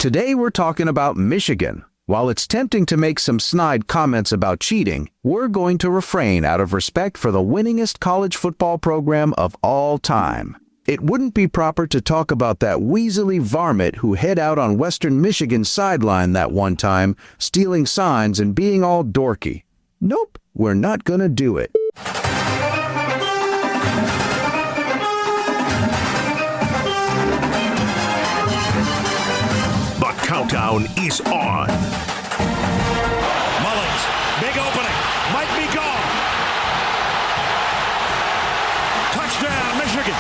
Today we're talking about Michigan. While it's tempting to make some snide comments about cheating, we're going to refrain out of respect for the winningest college football program of all time. It wouldn't be proper to talk about that weaselly varmint who hid out on Western Michigan's sideline that one time, stealing signs and being all dorky. Nope, we're not gonna do it. The countdown is on. Mullins, big opening, might be gone. Touchdown, Michigan.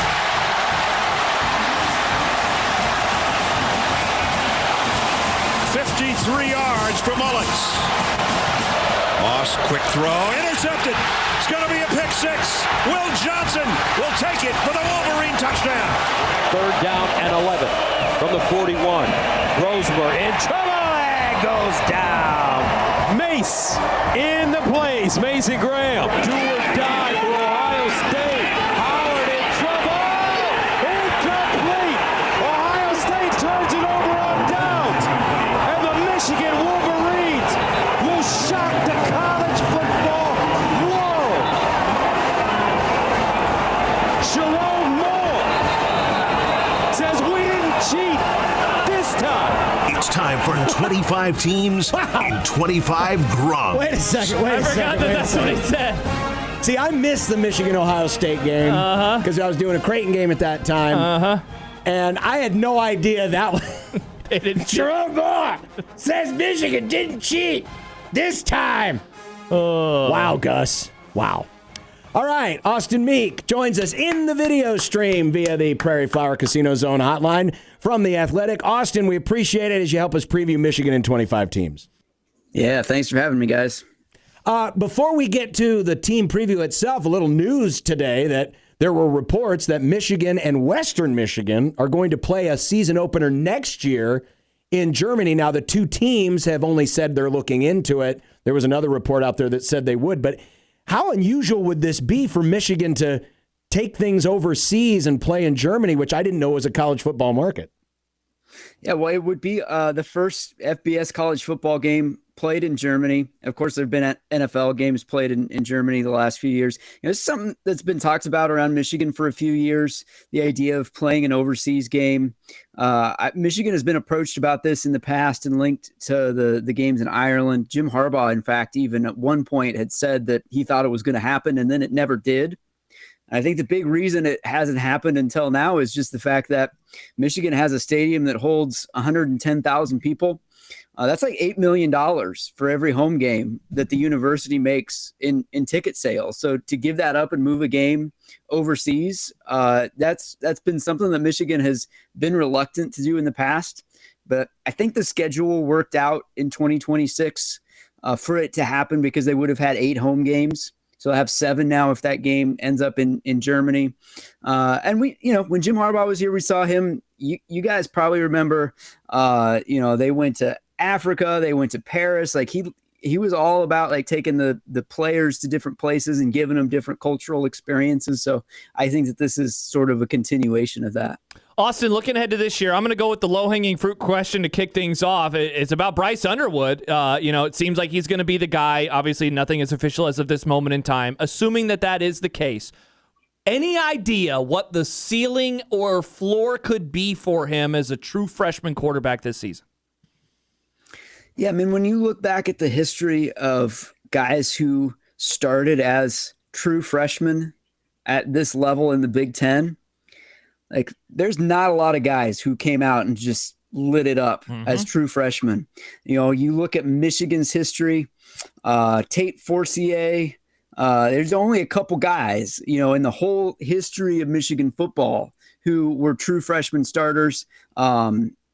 53 yards for Mullins. Moss, quick throw, intercepted. It's going to be a pick six. Will Johnson will take it for the Wolverine touchdown. Third down and 11 from the 41. Rosemer in trouble and goes down. Mace in the place. Mason Graham. Do or die for Ohio State. Howard in trouble. Incomplete. Ohio State turns it over on downs. And the Michigan Wolverines will shock the college football world. Sharon Moore says we didn't cheat this time. It's time for 25 teams and 25 grunts. Wait a second. I forgot that's what he said. See, I missed the Michigan-Ohio State game because I was doing a Creighton game at that time. And I had no idea that was... They didn't cheat. Jerome Moore says Michigan didn't cheat this time. Wow, Gus. Wow. All right, Austin Meek joins us in the video stream via the Prairie Flower Casino Zone hotline from The Athletic. Austin, we appreciate it as you help us preview Michigan in 25 teams. Yeah, thanks for having me, guys. Before we get to the team preview itself, a little news today that there were reports that Michigan and Western Michigan are going to play a season opener next year in Germany. Now, the two teams have only said they're looking into it. There was another report out there that said they would, but how unusual would this be for Michigan to take things overseas and play in Germany, which I didn't know was a college football market? Yeah, well, it would be the first FBS college football game played in Germany. Of course, there have been NFL games played in Germany the last few years. It's something that's been talked about around Michigan for a few years, the idea of playing an overseas game. Michigan has been approached about this in the past and linked to the games in Ireland. Jim Harbaugh, in fact, even at one point had said that he thought it was going to happen, and then it never did. I think the big reason it hasn't happened until now is just the fact that Michigan has a stadium that holds 110,000 people. That's like $8 million for every home game that the university makes in ticket sales. So to give that up and move a game overseas, that's been something that Michigan has been reluctant to do in the past. But I think the schedule worked out in 2026 for it to happen because they would have had 8 home games. So they'll have 7 now if that game ends up in Germany. And we, when Jim Harbaugh was here, we saw him. You guys probably remember, they went to Africa, they went to Paris. Like he was all about like taking the players to different places and giving them different cultural experiences. So I think that this is sort of a continuation of that. Austin, looking ahead to this year, I'm going to go with the low-hanging fruit question to kick things off. It's about Bryce Underwood. It seems like he's going to be the guy. Obviously, nothing is official as of this moment in time. Assuming that is the case, any idea what the ceiling or floor could be for him as a true freshman quarterback this season? Yeah, I mean, when you look back at the history of guys who started as true freshmen at this level in the Big Ten, like there's not a lot of guys who came out and just lit it up as true freshmen. You look at Michigan's history, Tate Forcier, there's only a couple guys, in the whole history of Michigan football who were true freshman starters.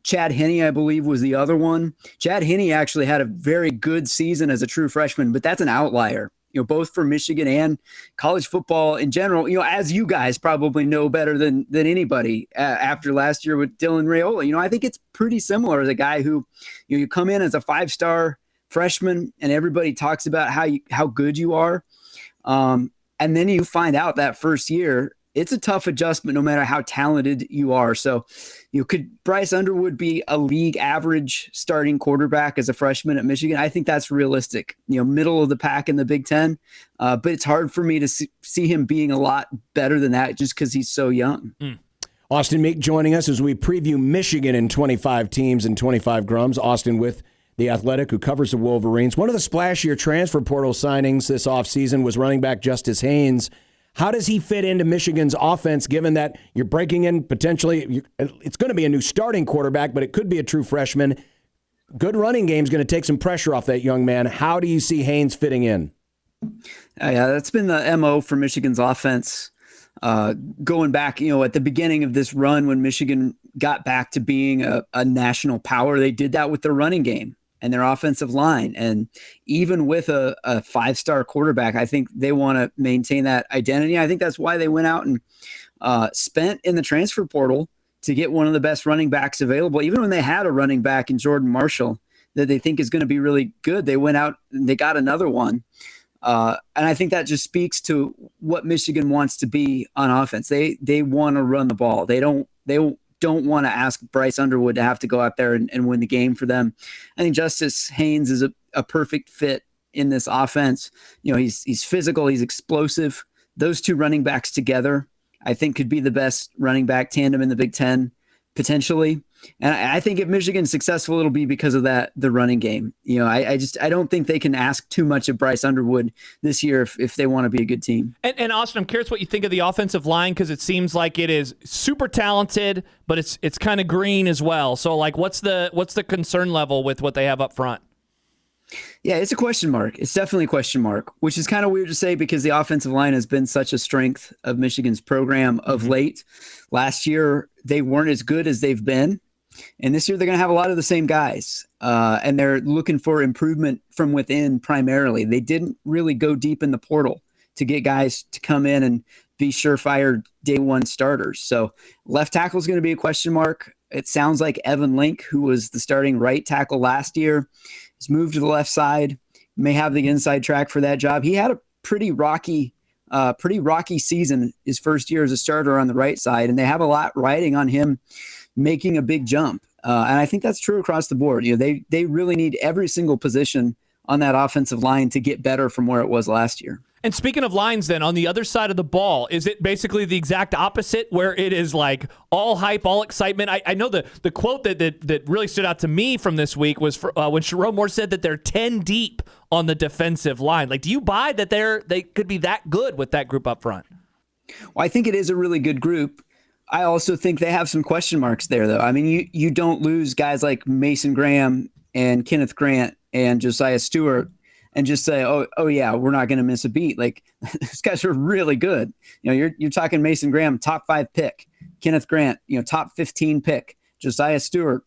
Chad Henne, I believe, was the other one. Chad Henne actually had a very good season as a true freshman, but that's an outlier, both for Michigan and college football in general. As you guys probably know better than anybody after last year with Dylan Raiola, I think it's pretty similar as a guy who, you come in as a 5-star freshman and everybody talks about how good you are. And then you find out that first year it's a tough adjustment no matter how talented you are. So, could Bryce Underwood be a league average starting quarterback as a freshman at Michigan? I think that's realistic, middle of the pack in the Big Ten. But it's hard for me to see him being a lot better than that just because he's so young. Austin Meek joining us as we preview Michigan in 25 teams and 25 grums. Austin with The Athletic, who covers the Wolverines. One of the splashier transfer portal signings this offseason was running back Justice Haynes. How does he fit into Michigan's offense, given that you're breaking in potentially, it's going to be a new starting quarterback, but it could be a true freshman. Good running game is going to take some pressure off that young man. How do you see Haynes fitting in? Yeah, that's been the MO for Michigan's offense. Going back, at the beginning of this run when Michigan got back to being a national power, they did that with their running game and their offensive line. And even with a 5-star quarterback, I think they want to maintain that identity. I think that's why they went out and spent in the transfer portal to get one of the best running backs available. Even when they had a running back in Jordan Marshall that they think is going to be really good, they went out and they got another one. And I think that just speaks to what Michigan wants to be on offense. They want to run the ball. They don't want to ask Bryce Underwood to have to go out there and win the game for them. I think Justice Haynes is a perfect fit in this offense. He's physical, he's explosive. Those two running backs together, I think, could be the best running back tandem in the Big Ten, potentially. And I think if Michigan's successful, it'll be because of the running game. I don't think they can ask too much of Bryce Underwood this year if they want to be a good team. And Austin, I'm curious what you think of the offensive line, because it seems like it is super talented, but it's kind of green as well. So what's the concern level with what they have up front? Yeah, it's a question mark. It's definitely a question mark, which is kind of weird to say because the offensive line has been such a strength of Michigan's program of late. Last year, they weren't as good as they've been. And this year, they're going to have a lot of the same guys. And they're looking for improvement from within primarily. They didn't really go deep in the portal to get guys to come in and be surefire day one starters. So left tackle is going to be a question mark. It sounds like Evan Link, who was the starting right tackle last year, has moved to the left side, may have the inside track for that job. He had a pretty rocky season his first year as a starter on the right side, and they have a lot riding on him making a big jump. And I think that's true across the board. They really need every single position on that offensive line to get better from where it was last year. And speaking of lines, then, on the other side of the ball, is it basically the exact opposite, where it is like all hype, all excitement? I know the quote that really stood out to me from this week was when Sherrone Moore said that they're 10 deep on the defensive line. Do you buy that they could be that good with that group up front? Well, I think it is a really good group. I also think they have some question marks there, though. I mean, you don't lose guys like Mason Graham and Kenneth Grant and Josiah Stewart and just say, oh yeah, we're not going to miss a beat. These guys are really good. You're talking Mason Graham, top 5 pick, Kenneth Grant, top 15 pick, Josiah Stewart,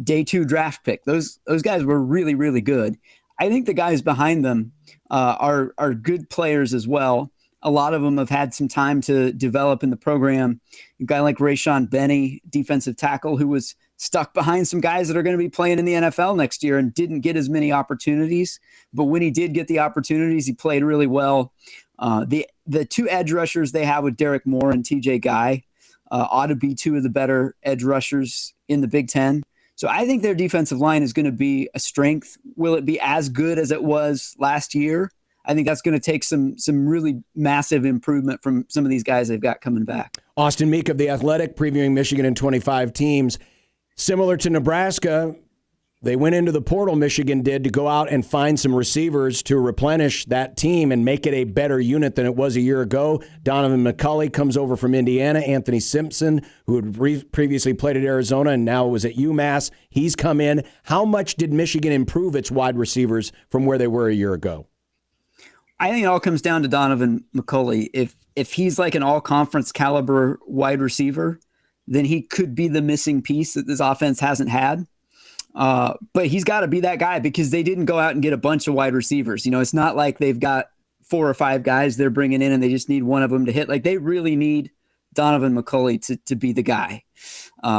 day 2 draft pick. Those guys were really, really good. I think the guys behind them are good players as well. A lot of them have had some time to develop in the program. A guy like Rayshawn Benny, defensive tackle, who was stuck behind some guys that are going to be playing in the NFL next year and didn't get as many opportunities. But when he did get the opportunities, he played really well. The 2 edge rushers they have with Derek Moore and TJ Guy ought to be 2 of the better edge rushers in the Big Ten. So I think their defensive line is going to be a strength. Will it be as good as it was last year? I think that's going to take some really massive improvement from some of these guys they've got coming back. Austin Meek of The Athletic, previewing Michigan in 25 teams. Similar to Nebraska, they went into the portal, Michigan did, to go out and find some receivers to replenish that team and make it a better unit than it was a year ago. Donovan McCulley comes over from Indiana. Anthony Simpson, who had previously played at Arizona and now was at UMass, he's come in. How much did Michigan improve its wide receivers from where they were a year ago? I think it all comes down to Donovan McCulley. If he's like an all-conference caliber wide receiver, then he could be the missing piece that this offense hasn't had. But he's got to be that guy because they didn't go out and get a bunch of wide receivers. It's not like they've got 4 or 5 guys they're bringing in and they just need one of them to hit. They really need Donovan McCulley to be the guy.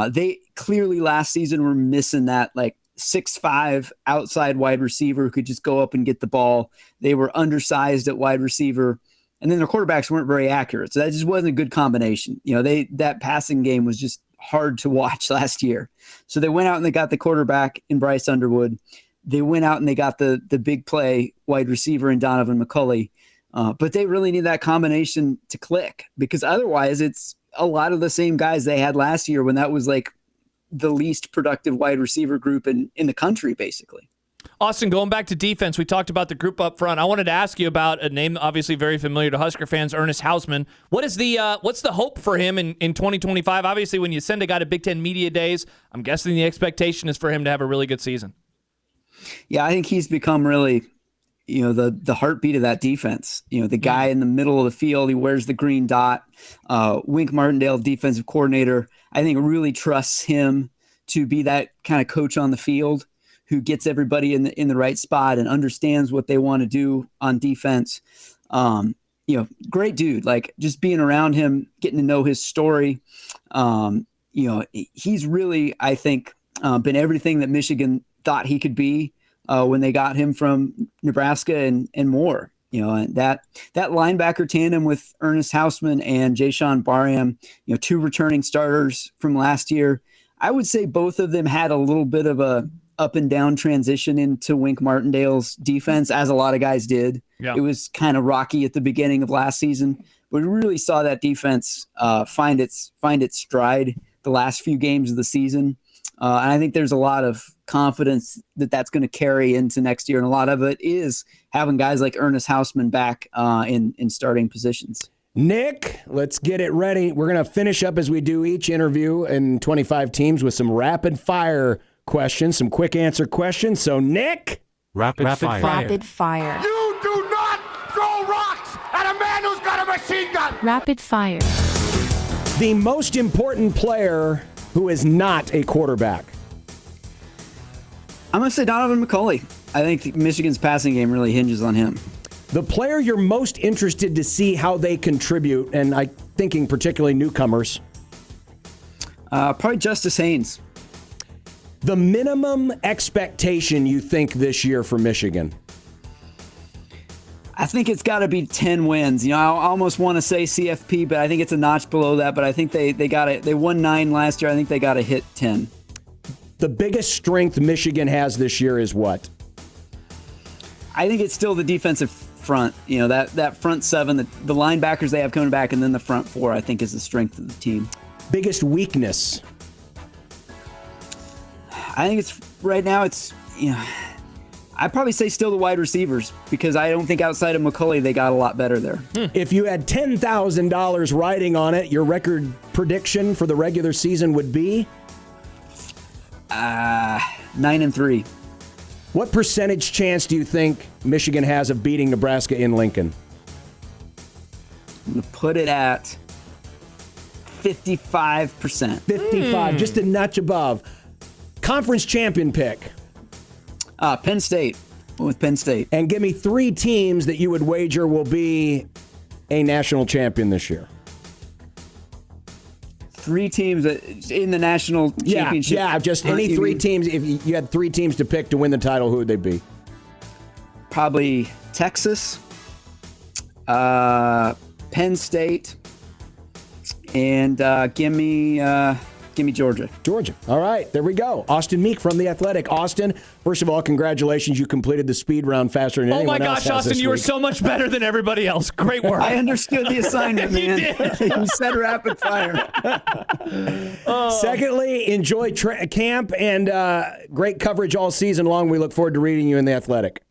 They clearly last season were missing that 6'5" outside wide receiver who could just go up and get the ball. They were undersized at wide receiver. and then their quarterbacks weren't very accurate. So that just wasn't a good combination. That passing game was just hard to watch last year. So they went out and they got the quarterback in Bryce Underwood. They went out and they got the big play wide receiver in Donovan McCulley. But they really need that combination to click, because otherwise it's a lot of the same guys they had last year when that was like the least productive wide receiver group in the country, basically. Austin, going back to defense, we talked about the group up front. I wanted to ask you about a name obviously very familiar to Husker fans, Ernest Hausman. What's the hope for him in 2025? Obviously, when you send a guy to Big Ten Media Days, I'm guessing the expectation is for him to have a really good season. Yeah, I think he's become really, the heartbeat of that defense. The guy in the middle of the field, he wears the green dot. Wink Martindale, defensive coordinator, I think really trusts him to be that kind of coach on the field who gets everybody in the right spot and understands what they want to do on defense. Great dude. Like, just being around him, getting to know his story. He's really, I think, been everything that Michigan thought he could be when they got him from Nebraska and more. And that linebacker tandem with Ernest Hausman and Jayshawn Barham, two returning starters from last year. I would say both of them had a little bit of a up and down transition into Wink Martindale's defense, as a lot of guys did. Yeah. It was kind of rocky at the beginning of last season, but we really saw that defense find its stride the last few games of the season. And I think there's a lot of confidence that that's going to carry into next year. And a lot of it is having guys like Ernest Hausman back in starting positions. Nick, let's get it ready. We're going to finish up as we do each interview in 25 teams with some rapid fire questions, some quick answer questions. So, Nick. Rapid fire. Rapid fire. You do not throw rocks at a man who's got a machine gun. Rapid fire. The most important player who is not a quarterback. I'm going to say Donovan McCulley. I think Michigan's passing game really hinges on him. The player you're most interested to see how they contribute, and I'm thinking particularly newcomers. Probably Justice Haynes. The minimum expectation you think this year for Michigan? I think it's got to be 10 wins. I almost want to say CFP, but I think it's a notch below that. But I think they got it. They won 9 last year. I think they got to hit 10. The biggest strength Michigan has this year is what? I think it's still the defensive front. That front 7, the linebackers they have coming back, and then the front 4, I think, is the strength of the team. Biggest weakness? I think I'd probably say still the wide receivers, because I don't think outside of McCulley they got a lot better there. If you had $10,000 riding on it, your record prediction for the regular season would be? 9-3. What percentage chance do you think Michigan has of beating Nebraska in Lincoln? I'm going to put it at 55%. 55, just a notch above. Conference champion pick? Penn State. Went with Penn State. And give me 3 teams that you would wager will be a national champion this year. 3 teams in the national championship. Yeah, just any 3 teams. If you had 3 teams to pick to win the title, who would they be? Probably Texas, Penn State, and give me Georgia. Georgia. All right, there we go. Austin Meek from The Athletic. Austin, first of all, congratulations. You completed the speed round faster than anyone else. Oh my gosh, Austin, you were so much better than everybody else. Great work. I understood the assignment, man. You said rapid fire. Secondly, enjoy camp and great coverage all season long. We look forward to reading you in The Athletic.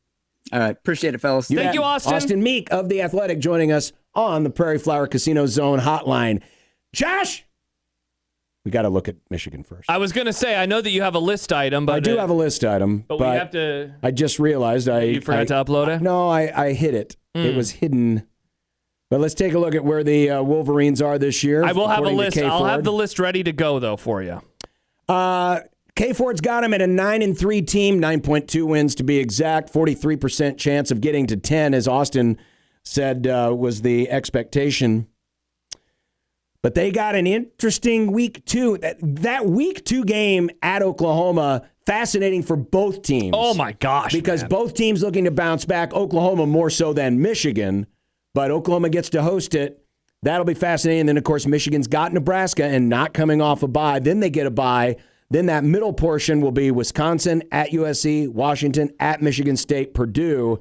All right, appreciate it, fellas. Thank you, Austin. Austin Meek of The Athletic joining us on the Prairie Flower Casino Zone hotline. Josh! We got to look at Michigan first. I was going to say, I know that you have a list item, but I do have a list item, but we have to. I just realized you forgot to upload it. No, I hid it. It was hidden. But let's take a look at where the Wolverines are this year. I will have a list. I'll have the list ready to go though for you. K Ford's got him at a 9-3 team, 9.2 wins to be exact, 43% chance of getting to 10, as Austin said was the expectation. But they got an interesting week 2. That week 2 game at Oklahoma, fascinating for both teams. Oh, my gosh. Because both teams looking to bounce back, Oklahoma more so than Michigan. but Oklahoma gets to host it. That'll be fascinating. And then, of course, Michigan's got Nebraska and not coming off a bye. Then they get a bye. Then that middle portion will be Wisconsin at USC, Washington at Michigan State, Purdue.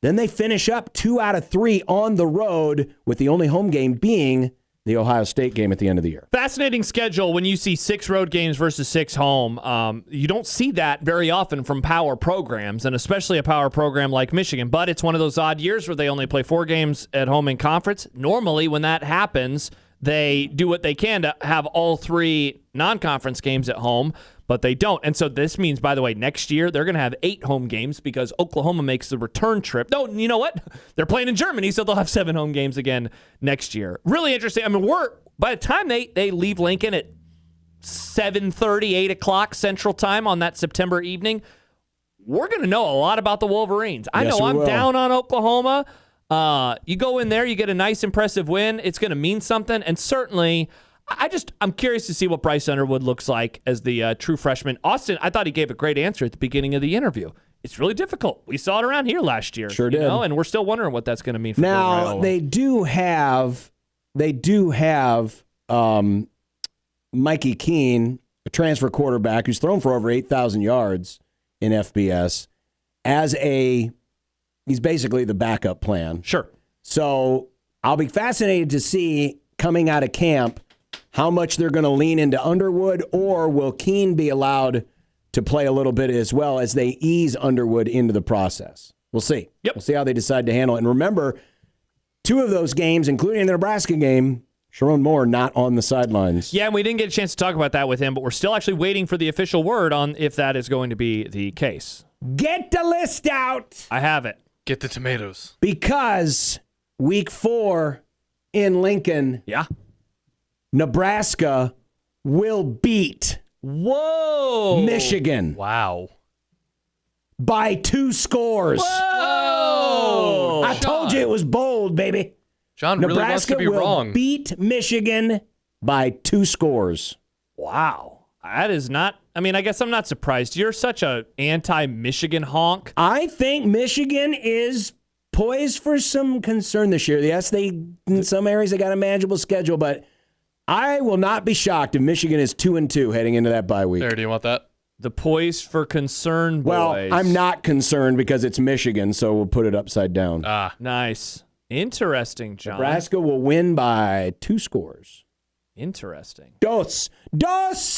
Then they finish up 2 out of 3 on the road, with the only home game being the Ohio State game at the end of the year. Fascinating schedule when you see 6 road games versus 6 home. You don't see that very often from power programs, and especially a power program like Michigan. But it's one of those odd years where they only play 4 games at home in conference. Normally, when that happens, they do what they can to have all 3 non-conference games at home, but they don't. And so this means, by the way, next year they're going to have 8 home games because Oklahoma makes the return trip. No, you know what? They're playing in Germany, so they'll have 7 home games again next year. Really interesting. I mean, by the time they leave Lincoln at 7:30, 8 o'clock Central Time on that September evening, we're going to know a lot about the Wolverines. I know I'm down on Oklahoma. You go in there, you get a nice, impressive win. It's going to mean something, and certainly I'm curious to see what Bryce Underwood looks like as the true freshman. Austin, I thought he gave a great answer at the beginning of the interview. It's really difficult. We saw it around here last year. Sure did. And we're still wondering what that's going to mean for now. They do have Mikey Keene, a transfer quarterback who's thrown for over 8,000 yards in FBS, he's basically the backup plan. Sure. So I'll be fascinated to see coming out of camp how much they're going to lean into Underwood, or will Keene be allowed to play a little bit as well as they ease Underwood into the process? We'll see. Yep. We'll see how they decide to handle it. And remember, 2 of those games, including the Nebraska game, Sharon Moore not on the sidelines. Yeah, and we didn't get a chance to talk about that with him, but we're still actually waiting for the official word on if that is going to be the case. Get the list out. I have it. Get the tomatoes. Because week 4 in Lincoln, Yeah. Nebraska will beat Michigan Wow. by 2 scores. Whoa! I told you it was bold, baby. John really wants Nebraska to be will wrong. beat Michigan by 2 scores. Wow. That is not, I mean, I guess I'm not surprised. You're such a anti-Michigan honk. I think Michigan is poised for some concern this year. Yes, in some areas they got a manageable schedule, but I will not be shocked if Michigan is 2-2 heading into that bye week. There, do you want that? The poised for concern boys. Well, I'm not concerned because it's Michigan, so we'll put it upside down. Nice. Interesting, John. Nebraska will win by 2 scores. Interesting. Dos.